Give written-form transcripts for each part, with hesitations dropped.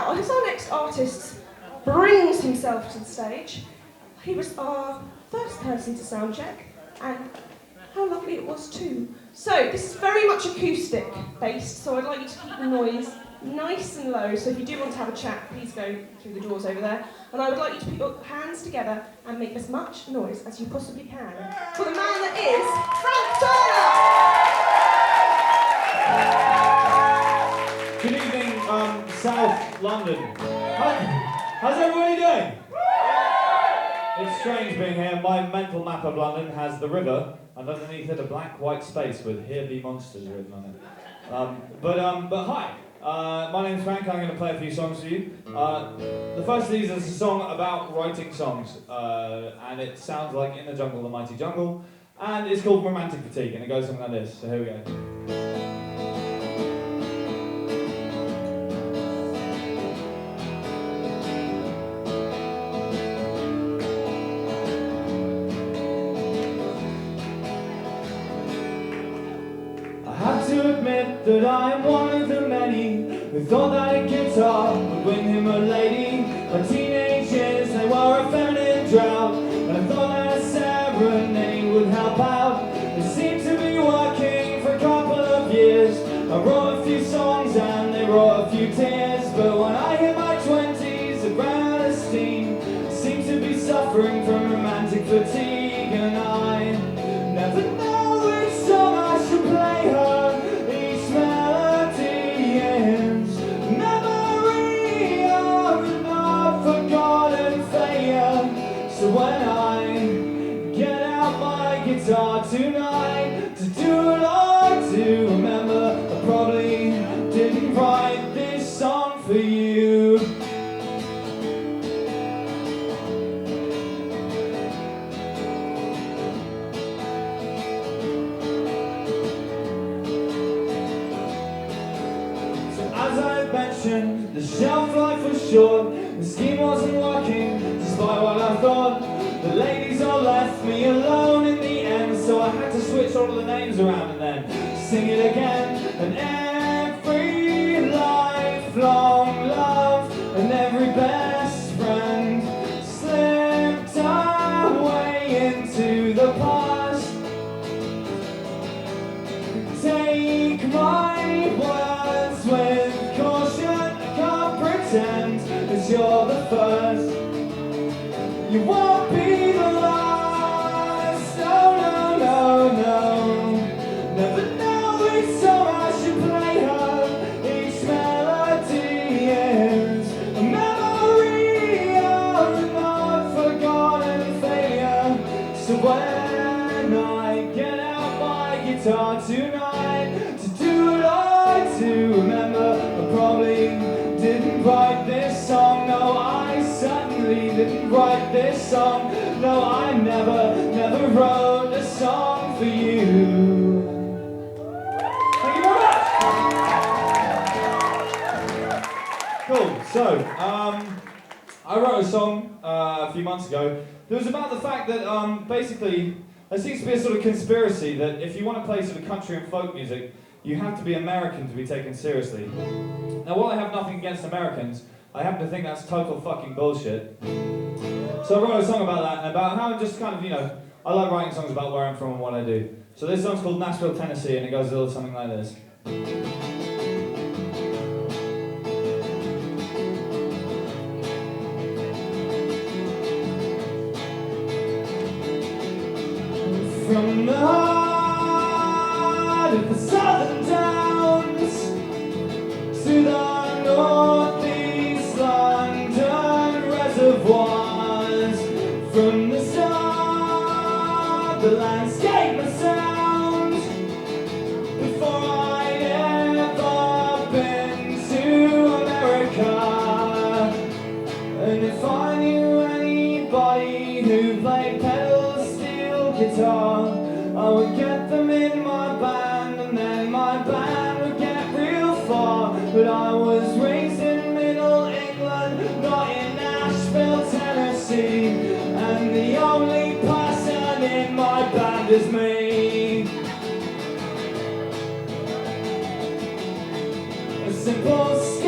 Now, as our next artist brings himself to the stage, he was our first person to sound check, and how lovely it was too. So, this is very much acoustic based, so I'd like you to keep the noise nice and low, so if you do want to have a chat, please go through the doors over there. And I would like you to put your hands together and make as much noise as you possibly can for the man that is Frank Turner! Good evening, South London. How's everybody doing? It's strange being here. My mental map of London has the river, and underneath it a black white space with "Here Be Monsters" written on it. But hi. My name's Frank. I'm going to play a few songs for you. The first of these is a song about writing songs, and it sounds like "In the Jungle, the Mighty Jungle," and it's called "Romantic Fatigue," and it goes something like this. So here we go. To admit that I am one of the many who thought that a guitar would win him a lady. My teenage years, they were a feminine drought, and I thought that a serenade would help out. It seemed to be working for a couple of years. I wrote a few songs and they wrote a few tears, but when I hit my 20s, I ran out of steam. I seemed to be suffering from romantic fatigue, and I never know which song I should play her. So when I get out my guitar tonight to do what I do, remember I probably didn't write this song for you. So as I mentioned, the shelf life was short, the scheme wasn't working. Despite what I thought, the ladies all left me alone in the end, so I had to switch all of the names around and then sing it again. And every lifelong love and every best friend slipped away into the past. Take my words with caution, I can't pretend that you're the first. You won't be the last, no, no, no, no. Never know which song I should play her. Each melody is a memory of an unforgotten failure. So when I get out my guitar tonight to do what I do, remember I probably didn't write this song. No, I certainly didn't write this song. No, I never wrote a song for you. Thank you very much. Cool. So, I wrote a song a few months ago that was about the fact that basically there seems to be a sort of conspiracy that if you want to play sort of country and folk music, you have to be American to be taken seriously. Now, while I have nothing against Americans, I happen to think that's total fucking bullshit. So I wrote a song about that, and about how just kind of, you know, I like writing songs about where I'm from and what I do. So this song's called Nashville, Tennessee, and it goes a little something like this. From the heart of the southern downs to the northeast London reservoirs, from the start the landscape and sound, before I'd ever been to America. And if I knew anybody who played pedal steel guitar, I would get them in my band, and then my band would get real far. But I was raised in Middle England, not in Nashville, Tennessee, and the only person in my band is me. A simple scale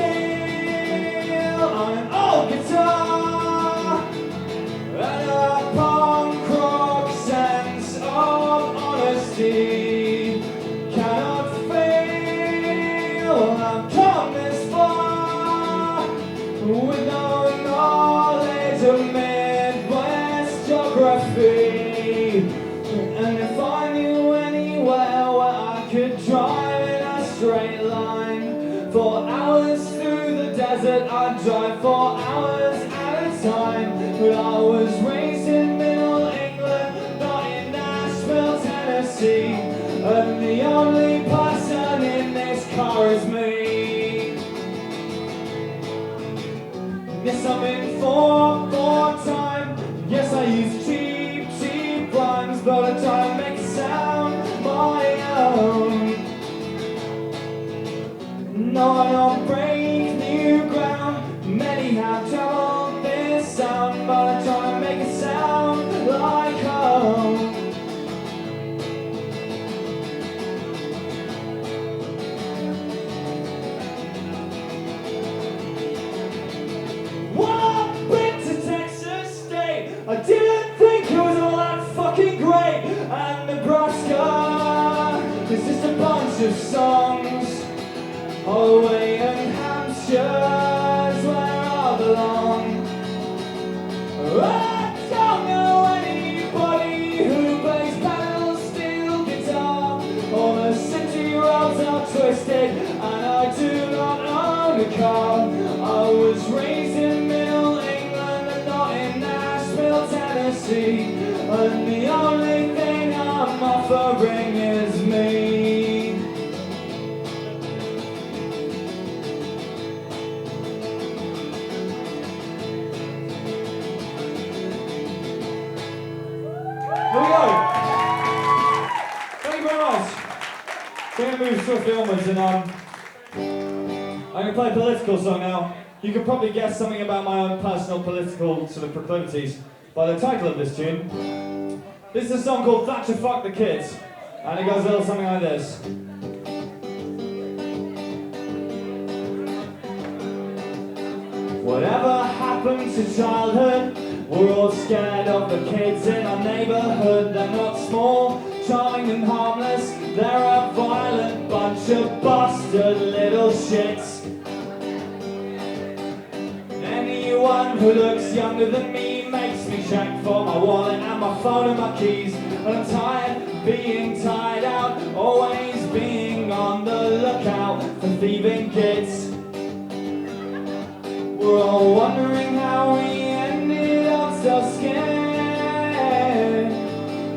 desert, I'd drive for hours at a time. But I was raised in Middle England, not in Nashville, Tennessee. And the only person in this car is me. Yes, I'm in four time. Yes, I use cheap rhymes, but I try and make it sound my own. No, I don't break new ground. Many have traveled this sound, but I try and make it sound like home. I didn't think it was all that fucking great. And Nebraska is just a bunch of songs. Away in Hampshire's where I belong. I don't know anybody who plays pedal steel guitar. All the city roads are twisted, and I do not own a car. I was raised in Middle England and not in Nashville, Tennessee, and the only thing I'm offering is me. Here we go. Thank you very much. We're going to move swiftly onwards, and I'm going to play a political song now. You can probably guess something about my own personal political sort of proclivities by the title of this tune. This is a song called Thatcher Fuck the Kids, and it goes a little something like this. Whatever happened to childhood? We're all scared of the kids in our neighborhood. They're not small, charming and harmless. They're a violent bunch of bastard little shits. Anyone who looks younger than me makes me check for my wallet and my phone and my keys. And I'm tired of being tied out, always being on the lookout for thieving kids. We're all wondering how we ended up so scared.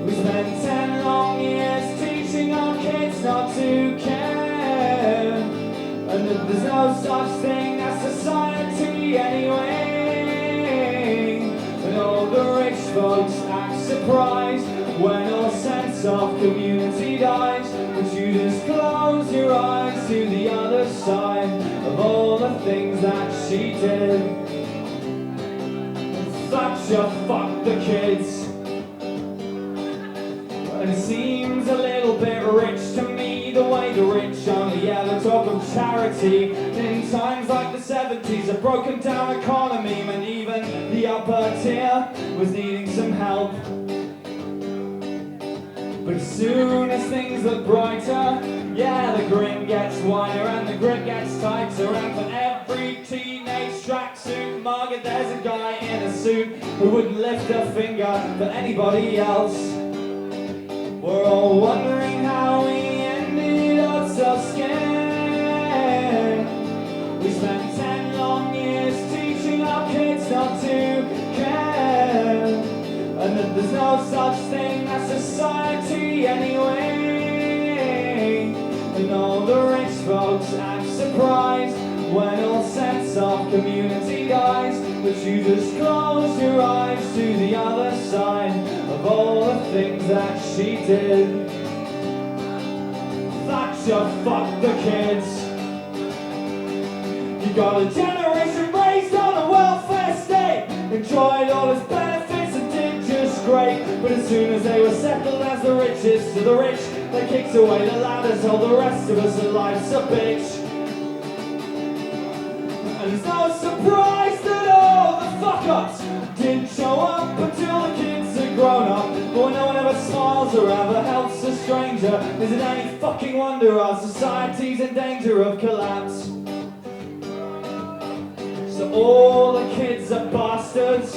We spent 10 long years teaching our kids not to care, and that there's no such thing as society anyway. And all the rich folks act surprised when all sense of community dies. But you just close your eyes to the other side of all the things that she did. Thatcher fucked the kids. And it seems a little bit rich to me, the way the rich only ever talk of charity. In times like the 70s, a broken down economy meant even the upper tier was needing some help. But as soon as things look brighter, yeah, the grin gets wider and the grip gets tighter. And for every teenage tracksuit market, there's a guy in a suit who wouldn't lift a finger for anybody else. We're all wondering how we ended up so scared. We spent 10 long years teaching our kids not to care, and that there's no such thing as society anyway. And all the rich folks act surprised when all sense of community dies. But you just close your eyes to the other side of all the things that she did. Thatcher fucked the kids. You got a generation raised on a welfare state, enjoyed all its benefits and did just great. But as soon as they were settled as the richest of the rich, they kicked away the ladders, told the rest of us that life's a bitch. And it's no surprise that all the fuck-ups didn't show up until the kids had grown up. But when no one ever smiles or ever helps a stranger, is it any fucking wonder our society's in danger of collapse? So all the kids are bastards,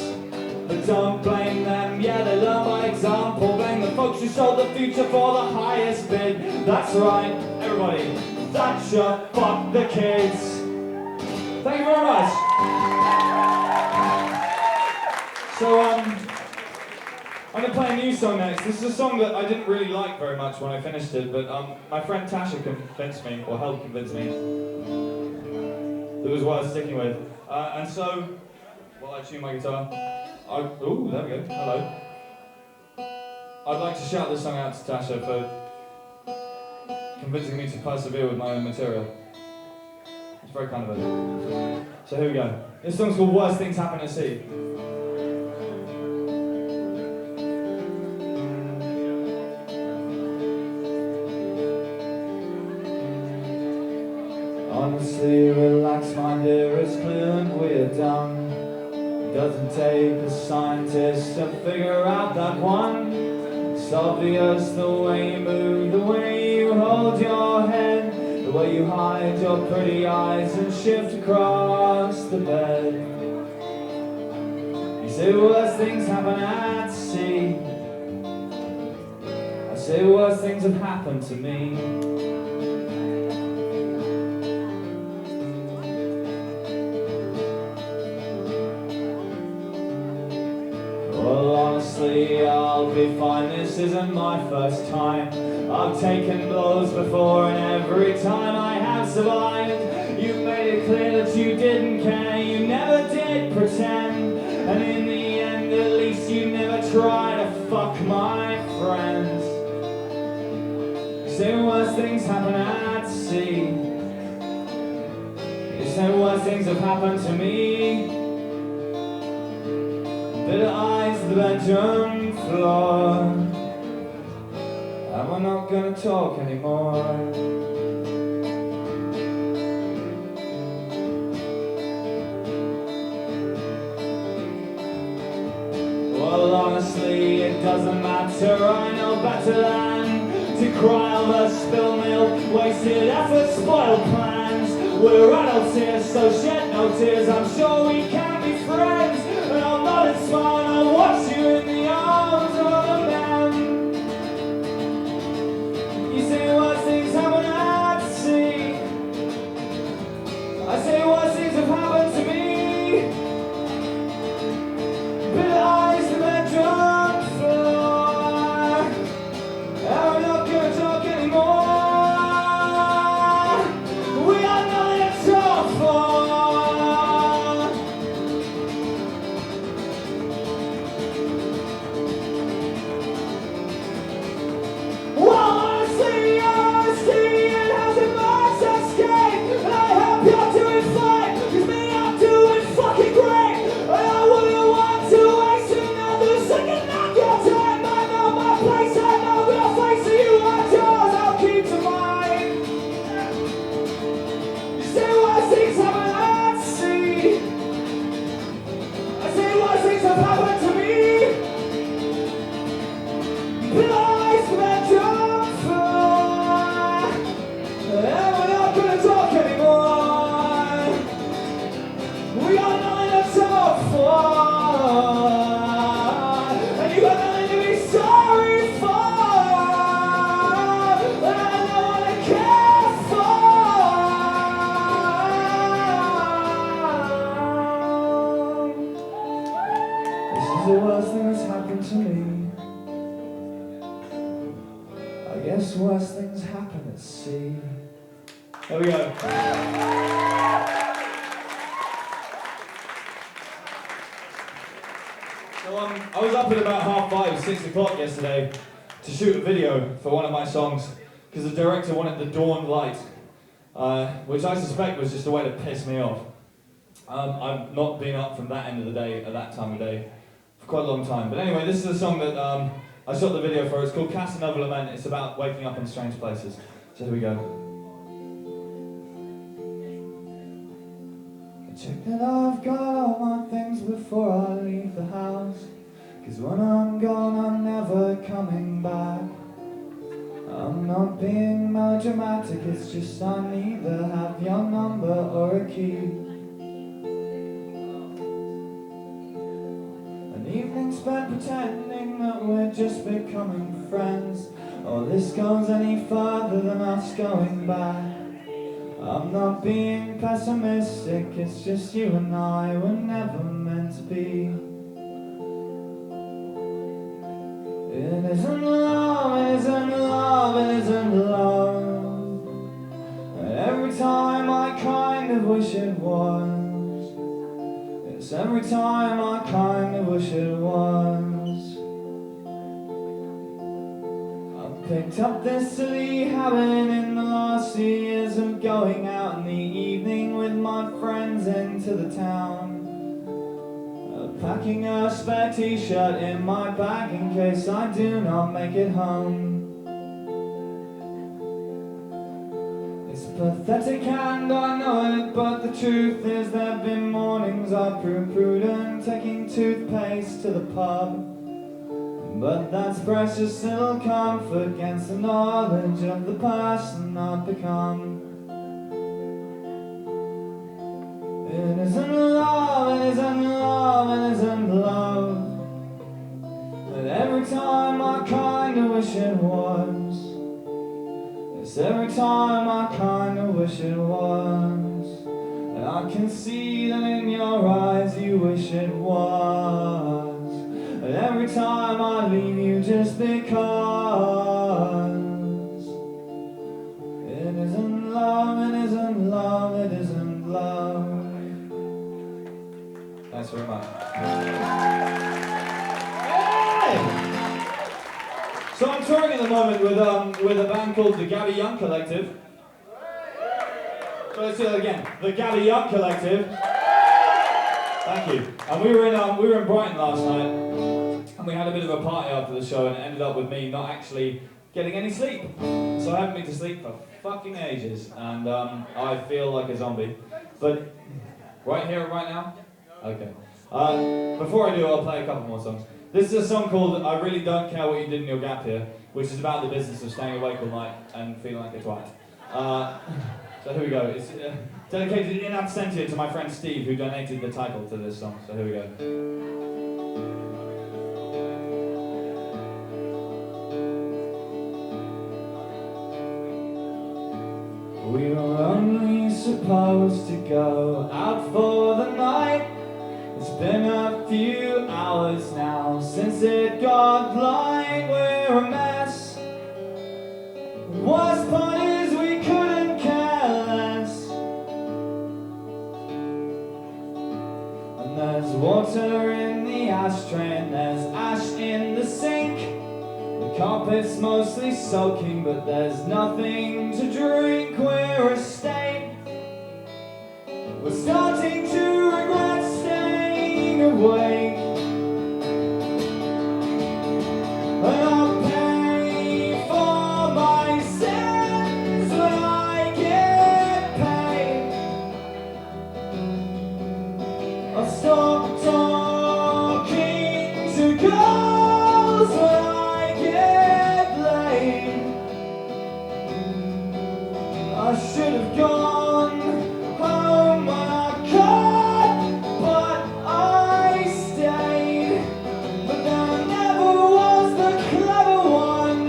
but don't blame them, yeah, they learn by example. Blame the folks who sold the future for the highest bid. That's right, everybody, Thatcher fuck the kids. Thank you very much. play a new song next. This is a song that I didn't really like very much when I finished it, but my friend Tasha convinced me, or helped convince me, that it was worth sticking with. And so, while I tune my guitar, ooh, there we go, hello. I'd like to shout this song out to Tasha for convincing me to persevere with my own material. It's very kind of her. So here we go. This song's called Worst Things Happen at Sea. Honestly, relax, my dear, it's clear and we're done. It doesn't take a scientist to figure out that one. It's obvious the way you move, the way you hold your head, the way you hide your pretty eyes and shift across the bed. You say worse things happen at sea. I say worse things have happened to me. Well, honestly, I'll be fine. This isn't my first time. I've taken blows before, and every time I have survived. You made it clear that you didn't care, you never did pretend. And in the end, at least you never tried to fuck my friends. You say worse things happen at sea. You say worse things have happened to me. Bitter eyes to the bedroom floor, and we're not gonna talk anymore. Well, honestly, it doesn't matter. I know better than to cry over spilled milk, wasted effort, spoiled plans. We're adults here, so shed no tears. I'm sure we can be friends. And I'll nod and smile and I'll watch you in the arms of a man. You say worse things happen at sea. I say worse things have happened to me. Bitter eyes, the bedroom floor, and we're not gonna talk anymore. We got nothing to talk for. The worst thing that's happened to me. I guess worse things happen at sea. There we go. So I was up at about 5:30, 6 o'clock yesterday to shoot a video for one of my songs because the director wanted the dawn light, which I suspect was just a way to piss me off. I've not been up from that end of the day at that time of day for quite a long time. But anyway, this is a song that I shot the video for. It's called Casanova Lament. It's about waking up in strange places. So here we go. Check that I've got all my things before I leave the house, 'cause when I'm gone I'm never coming back. I'm not being melodramatic, it's just I neither have your number or a key. Evening spent pretending that we're just becoming friends. Oh, this goes any further than us going back. I'm not being pessimistic, it's just you and I were never meant to be. It isn't love, it isn't love, it isn't love. And every time I kind of wish it was. Yes, every time I kind of wish it was. I picked up this silly habit in the last few years of going out in the evening with my friends into the town. Packing a spare t-shirt in my bag in case I do not make it home. It's pathetic and I know it, but the truth is there've been mornings I've proved prudent, taking toothpaste to the pub. But that's precious little comfort against the knowledge of the person I've become. It isn't love, it isn't love, it isn't love. But every time I kinda wish it was. Yes, every time I kinda wish it was. And I can see that in your eyes you wish it was. And every time I leave you just because. It isn't love, it isn't love, it isn't love. Thanks very much. Hey! So I'm touring at the moment with a band called the Gabby Young Collective. So let's do that again. The Gabby Young Collective. Thank you. And we were in Brighton last night, and we had a bit of a party after the show, and it ended up with me not actually getting any sleep. So I haven't been to sleep for fucking ages, and I feel like a zombie. But right here, right now. Okay. Before I do, I'll play a couple more songs. This is a song called I Really Don't Care What You Did in Your Gap Here, which is about the business of staying awake all night and feeling like a twat. So here we go. It's dedicated in absentia to my friend Steve, who donated the title to this song. So here we go. We were only supposed to go out for the night. It's been a few hours now since it got light. We're a mess. The worst part is we couldn't care less. And there's water in the ashtray and there's ash in the sink. The carpet's mostly soaking, but there's nothing to drink. We're a state. We're starting to regret staying awake. And I'll pay for my sins when I get paid. I'll stop talking to girls when I get laid. I should have gone home when I could, but I stayed. But then I never was the clever one.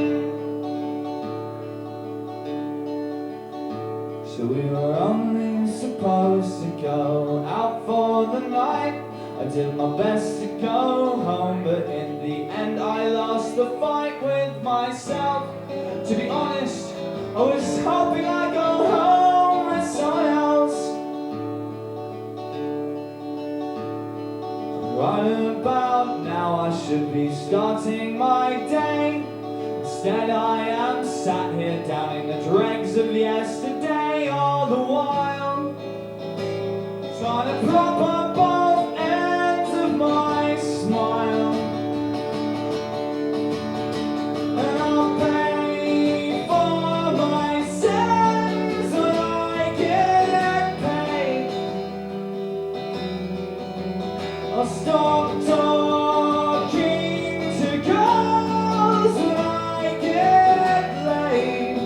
So we were only supposed to go out for the night. I did my best to go home, but in the end I lost the fight with myself. To be honest, I was hoping I'd go home with someone else. Right about now I should be starting my day. Instead I am sat here downing the dregs of yesterday, all the while trying to prop up both ends of my smile. And I'll pay for my sins when I get paid. I'll stop talking to girls when I get laid.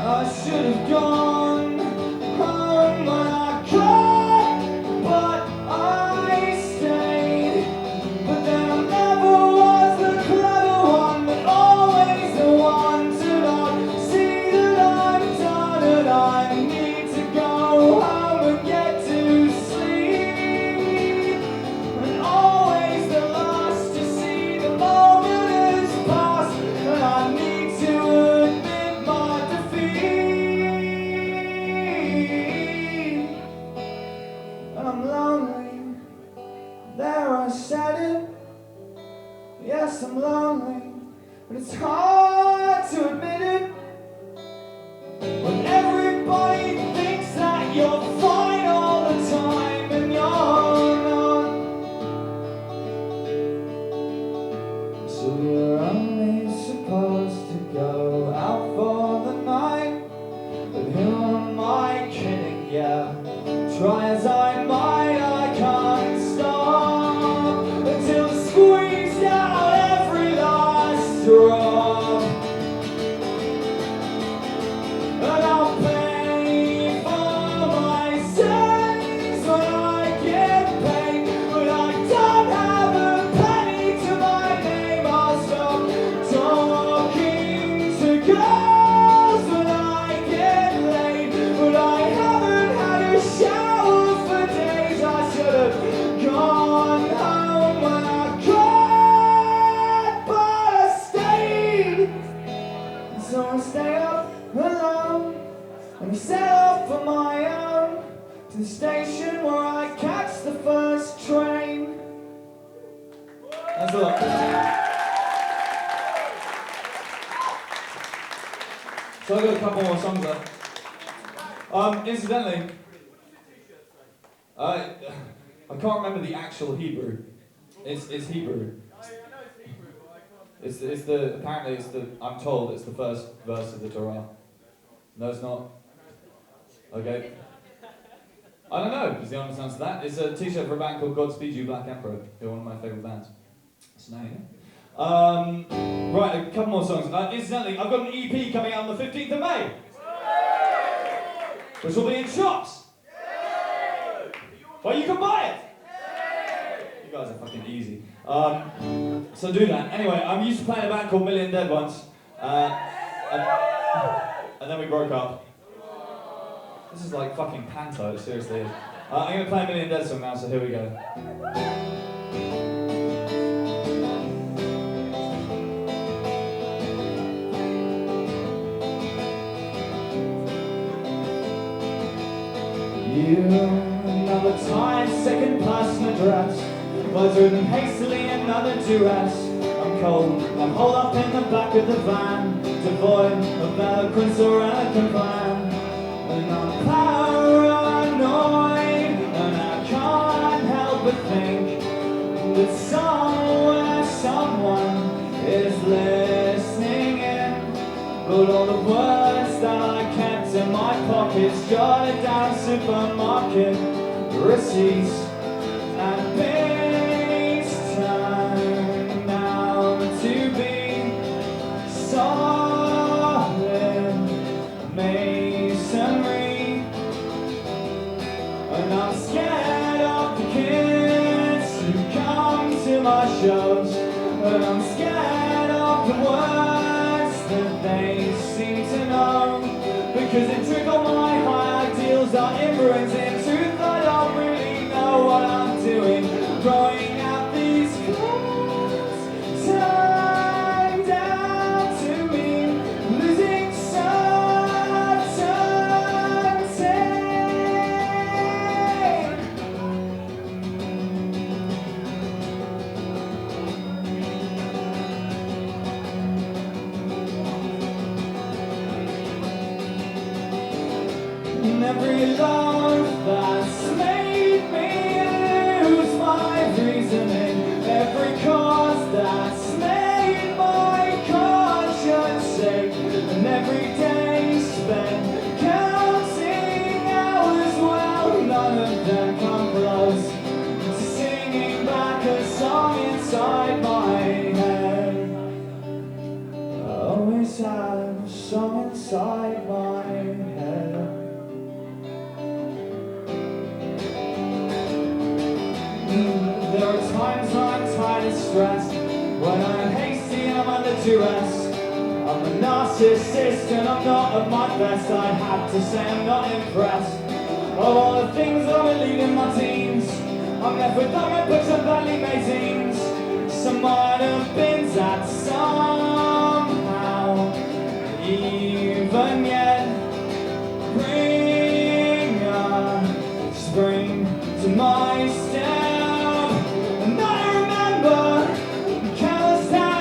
I should have gone home when I could, but I stayed. But then I never was the clever one, but always the one to not see that I'm done and I need to go home and get to sleep. yes, I'm lonely, but it's hard to admit it. When everybody thinks that you're fine all the time and you're not. So you're only supposed to go out for the night. But who am I kidding? Yeah, try as I might, I can't stop until I squeeze out every last drop. And I'll pay for my sins when I get paid. But I don't have a penny to my name. I'll stop talking to girls when I get laid. But I haven't had a shower for days. I should have gone home when I could, but I stayed. So I stay up alone and I set off on my own to the station where I catch the first train. That's a lot. So I've got a couple more songs there. Incidentally, I can't remember the actual Hebrew. It's Hebrew. Apparently it's the, I'm told it's the first verse of the Torah. No, it's not. Okay. I don't know, is the honest answer to that. It's a t-shirt for a band called Godspeed You Black Emperor. They're one of my favourite bands. So now you know. Right, a couple more songs. Incidentally, I've got an EP coming out on the 15th of May. Which will be in shops. Well, you can buy it. You guys are fucking easy. So do that. Anyway, I'm used to playing a band called Million Dead once. And then we broke up. This is like fucking panto, it seriously is. I'm going to play a Million Dead song now, so here we go. Another time, second person address. Words written hastily, another duress. I'm cold, I'm holed up in the back of the van, devoid of eloquence or eloquent plan. And I'm paranoid, and I can't help but think that somewhere someone is listening in. But all the words that I kept in my pockets, jotted down supermarket receipts and base turned out to be solid masonry. And I'm scared of the kids who come to my shows, and I'm scared of the words that they seem to know, because it triggered my high ideals are inbreds in truth. I don't really know what I'm doing, throwing out these clothes turned out to me, losing every love that's made me lose my reasoning, every cause that's made my conscience sick, and every day spent counting hours, well, none of them come close to singing back a song inside my head. I always have a song inside my head. There are times when I'm tired and stressed, when I'm hasty and I'm under duress. I'm a narcissist and I'm not at my best. I have to say I'm not impressed of all the things that I believe in my teens. I'm left with my books and badly made zines. Some might have been that somehow, even yet, bring a spring to my step. And I remember countless times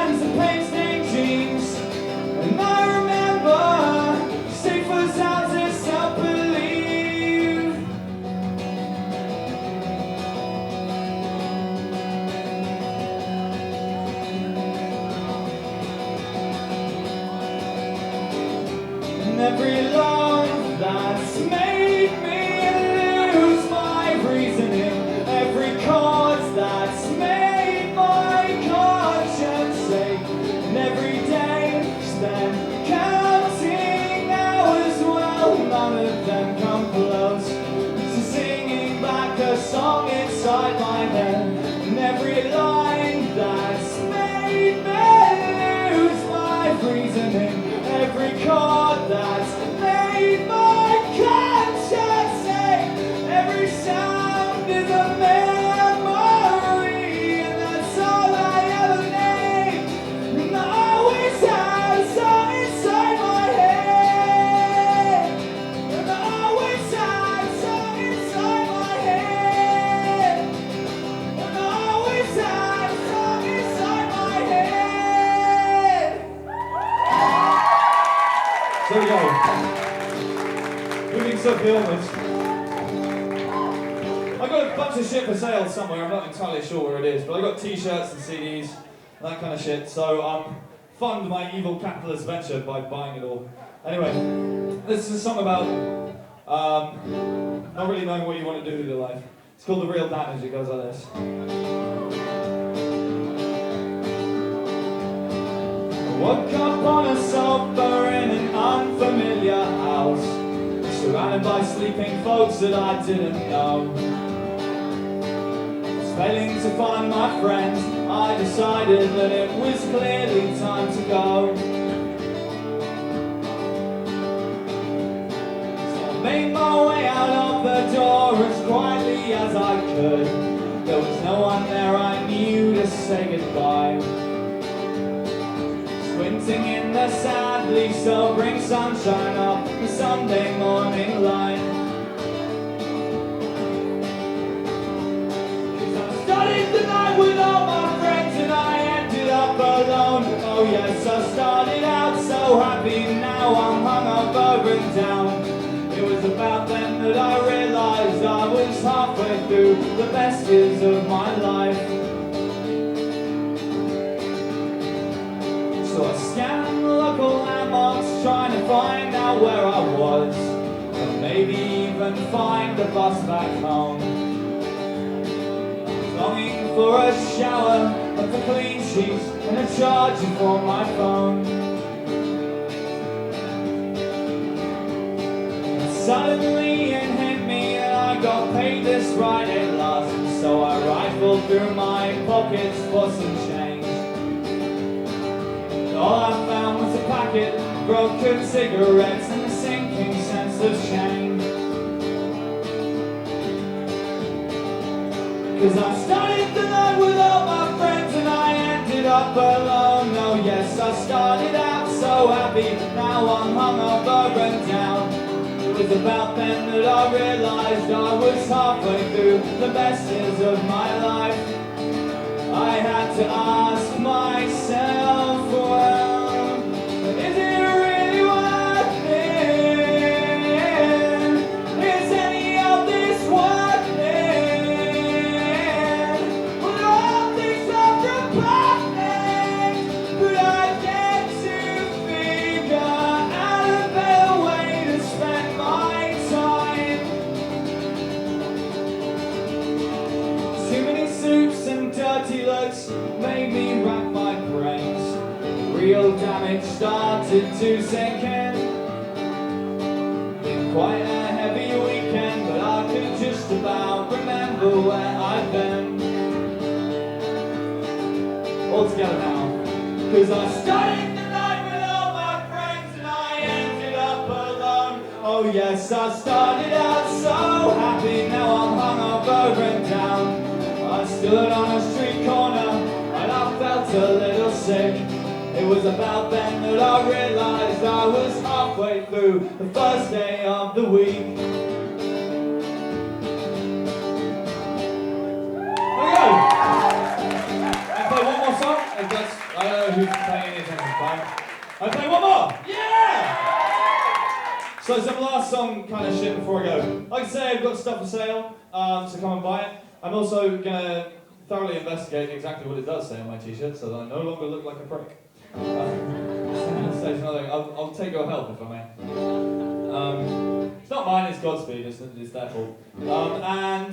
made me lose my reasoning. Every chord that's made my conscience ache. And every day spent counting hours, well, none of them come close to singing back a song inside my head. And every line that's made me lose my reasoning. Every chord that's made my conscience ache. Every sound is a memory, and that's all I ever need. And I always have some inside my head. And I always have some inside my head. And I always have some inside my head. So we go. Moving subtly onwards. I got a bunch of shit for sale somewhere, I'm not entirely sure where it is, but I got t-shirts and CDs, and that kind of shit, so fund my evil capitalist venture by buying it all. Anyway, this is a song about not really knowing what you want to do with your life. It's called The Real Damage. It goes like this. I woke up on a sofa in an unfamiliar house, surrounded by sleeping folks that I didn't know. Failing to find my friends, I decided that it was clearly time to go. So I made my way out of the door as quietly as I could. There was no one there I knew to say goodbye. Squinting in the sadly sobering sunshine of the Sunday morning light. The night with all my friends and I ended up alone. Oh yes, I started out so happy, now I'm hungover and down. It was about then that I realised I was halfway through the best years of my life. So I scanned the local landmarks trying to find out where I was, and maybe even find a bus back home. Longing for a shower, and for clean sheets, and a charger for my phone. And suddenly it hit me that I got paid this Friday last, and so I rifled through my pockets for some change. And all I found was a packet of broken cigarettes and a sinking sense of shame. Cause I started the night with all my friends and I ended up alone. Oh yes, I started out so happy, now I'm hungover and down. It was about then that I realised I was halfway through the best years of my life. I had to ask myself, well, is it really worth it? Is any of this worth it? Dirty looks made me rack my brains. Real damage started to sink in. Been quite a heavy weekend, but I could just about remember where I've been. All together now. Cause I started the night with all my friends and I ended up alone. Oh yes, I started out so happy, now I'm hungover and down. I stood on a street corner and I felt a little sick. It was about then that I realised I was halfway through the first day of the week. There we go! I play one more song. If that's, I don't know who's playing any attention time. I play one more! Yeah! So some last song kind of shit before I go. Like I say, I've got stuff for sale, so come and buy it. I'm also going to thoroughly investigate exactly what it does say on my t-shirt so that I no longer look like a prick. I'll take your help if I may. It's not mine, it's Godspeed, it's their fault. Yeah,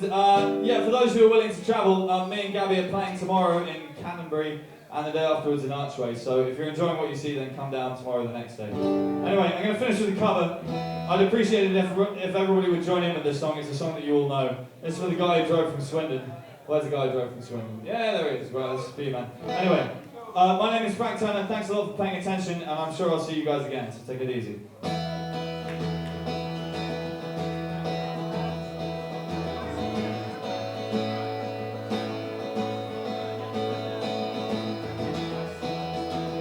for those who are willing to travel, me and Gabby are playing tomorrow in Canterbury and the day afterwards in Archway. So if you're enjoying what you see, then come down tomorrow the next day. Anyway, I'm going to finish with a cover. I'd appreciate it if everybody would join in with this song. It's a song that you all know. This is for the guy who drove from Swindon. Where's the guy who drove from Swindon? Yeah, there he is. Right, this is for you, man. Anyway, my name is Frank Turner. Thanks a lot for paying attention, and I'm sure I'll see you guys again, so take it easy.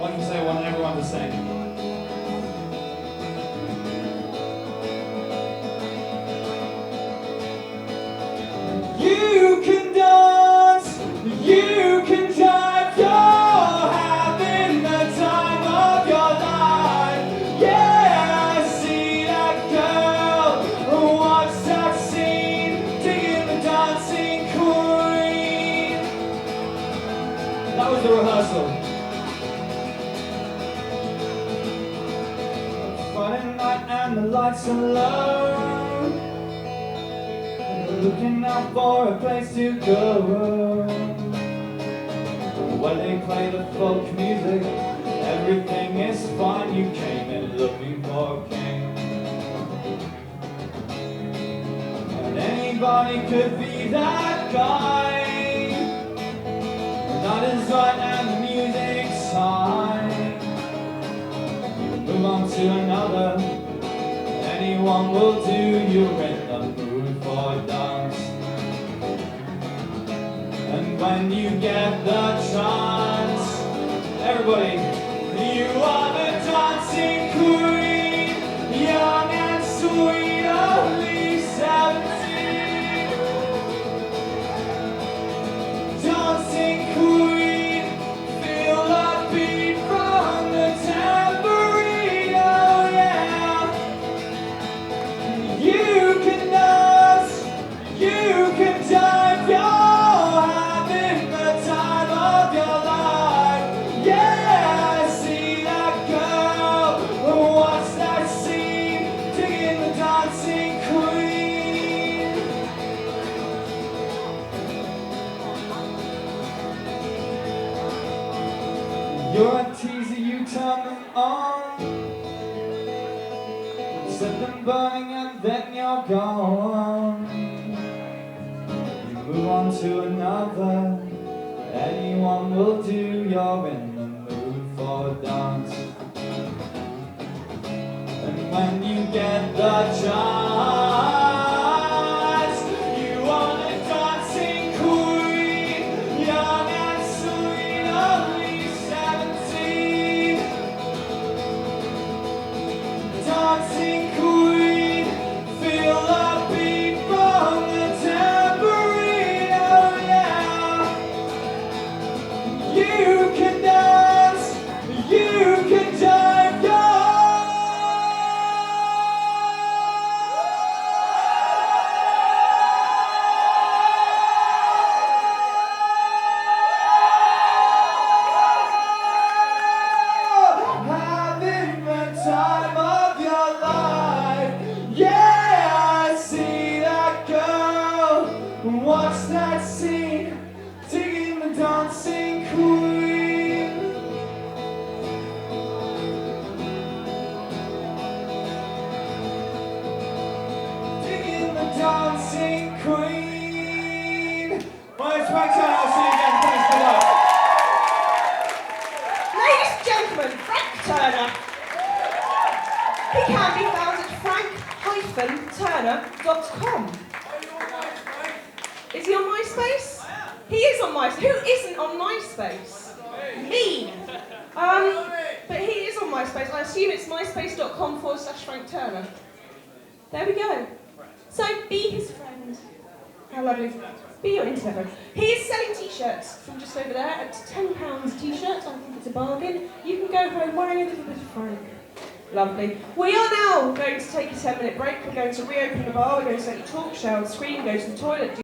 One can say, I want everyone to sing. You can dance, you can jive, you're having the time of your life. Yeah, I see that girl, watch that scene, digging the dancing queen. That was the rehearsal. Friday night and the lights are low, looking out for a place to go where they play the folk music. Everything is fine. You came in looking for a king, and anybody could be that guy. The night is right and the music's high. Move on to another. Anyone will do. You're in the mood for a dance, and when you get the chance, everybody, you are the dancing queen, young and sweet, only 17. Dancing queen, feel the beat from the tambourine, oh yeah. You can dance, you can dive, you're having the time of your life. Yeah, I see that girl, watch that scene, digging the dancing queen. You're a teaser, you turn them on, set them burning and then you're gone. You move on to another, anyone will do. You're in the mood for a dance, and when you get the chance, you are the dancing queen, young and sweet, only 17. Dancing queen, feel the beat from the tambourine, oh yeah. You can dance, you can jive, having the time of your life. Yeah, I see that girl, watch that scene, digging the dancing queen. Digging the dancing queen. My name's Frank Turner, I'll see you again, thanks for that. Ladies and gentlemen, Frank Turner. He can be found at frank-turner.com. Is he on MySpace? He is on MySpace. Who isn't on MySpace? Me. But he is on MySpace. I assume it's myspace.com/Frank Turner. There we go. So be his friend. How lovely. Be your internet friend. He is selling t-shirts from just over there at £10 a t-shirt. I think it's a bargain. You can go home wearing a little bit of Frank. Lovely. We are now going to take a 10-minute break. We're going to reopen the bar. We're going to let you talk, shower, scream, go to the toilet.